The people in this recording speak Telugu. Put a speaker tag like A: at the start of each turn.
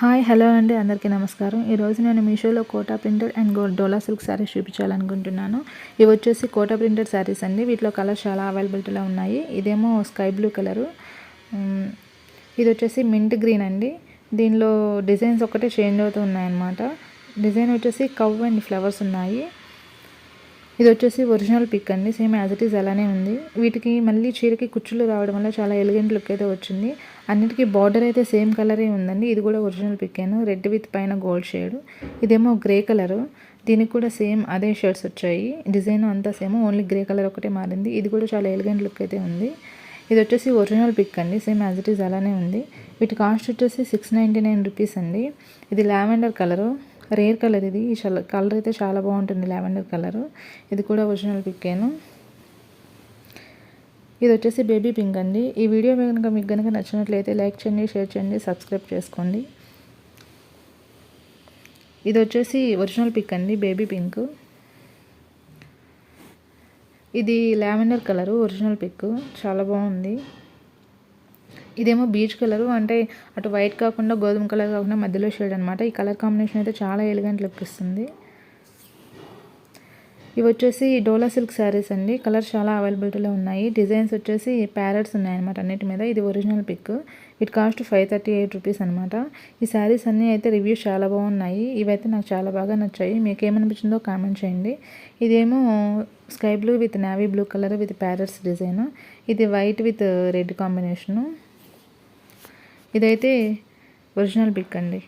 A: హాయ్ హలో అండి, అందరికీ నమస్కారం. ఈరోజు నేను మీషోలో Kota printed and Dola silk sarees చూపించాలనుకుంటున్నాను. ఇవి వచ్చేసి కోటా ప్రింటెడ్ శారీస్ అండి. వీటిలో కలర్స్ చాలా అవైలబిలిటీలో ఉన్నాయి. ఇదేమో స్కై బ్లూ కలరు, ఇది వచ్చేసి మింట్ గ్రీన్ అండి. దీనిలో డిజైన్స్ ఒకటే చేంజ్ అవుతూ ఉన్నాయన్నమాట. డిజైన్ వచ్చేసి కవ్ అండ్ ఫ్లవర్స్ ఉన్నాయి. ఇది వచ్చేసి ఒరిజినల్ పిక్ అండి, సేమ్ యాజ్ ఇట్ ఈజ్ అలానే ఉంది. వీటికి మళ్ళీ చీరకి కుచ్చులు రావడం వల్ల చాలా ఎలిగెంట్ లుక్ అయితే వచ్చింది. అన్నిటికీ బార్డర్ అయితే సేమ్ కలరే ఉందండి. ఇది కూడా ఒరిజినల్ పిక్కేను, రెడ్ విత్ పైన గోల్డ్ షేడ్. ఇదేమో గ్రే కలరు, దీనికి కూడా సేమ్ అదే షేడ్స్ వచ్చాయి. డిజైన్ అంతా సేమ్, ఓన్లీ గ్రే కలర్ ఒకటే మారింది. ఇది కూడా చాలా ఎలిగెంట్ లుక్ అయితే ఉంది. ఇది వచ్చేసి ఒరిజినల్ పిక్ అండి, సేమ్ యాజ్ ఇట్ ఈజ్ అలానే ఉంది. వీటి కాస్ట్ వచ్చేసి 699 రూపీస్ అండి. ఇది లావెండర్ కలరు, రేర్ కలర్. ఇది కలర్ అయితే చాలా బాగుంటుంది, లావెండర్ కలరు. ఇది కూడా ఒరిజినల్ పిక్కేను. ఇది వచ్చేసి బేబీ పింక్ అండి. ఈ వీడియో మీకు కనుక నచ్చినట్లయితే లైక్ చేయండి, షేర్ చేయండి, సబ్స్క్రైబ్ చేసుకోండి. ఇది వచ్చేసి ఒరిజినల్ పిక్ అండి, బేబీ పింక్. ఇది లావెండర్ కలరు, ఒరిజినల్ పిక్, చాలా బాగుంది. ఇదేమో బీచ్ కలరు, అంటే అటు వైట్ కాకుండా గోధుమ కలర్ కాకుండా మధ్యలో షేడ్ అనమాట. ఈ కలర్ కాంబినేషన్ అయితే చాలా ఎలిగెంట్ లుక్ ఇస్తుంది. ఇవి వచ్చేసి డోలా సిల్క్ శారీస్ అండి. కలర్స్ చాలా అవైలబిలిటీలో ఉన్నాయి. డిజైన్స్ వచ్చేసి ప్యారెట్స్ ఉన్నాయన్నమాట అన్నిటి మీద. ఇది ఒరిజినల్ పిక్. వీటి కాస్ట్ 538 రూపీస్ అనమాట. ఈ శారీస్ అన్నీ అయితే రివ్యూస్ చాలా బాగున్నాయి. ఇవైతే నాకు చాలా బాగా నచ్చాయి. మీకు ఏమనిపించిందో కామెంట్ చేయండి. ఇదేమో sky blue with navy blue colour with parrots design. ఇది వైట్ విత్ రెడ్ కాంబినేషను. ఇదైతే ఒరిజినల్ పిక్ అండి.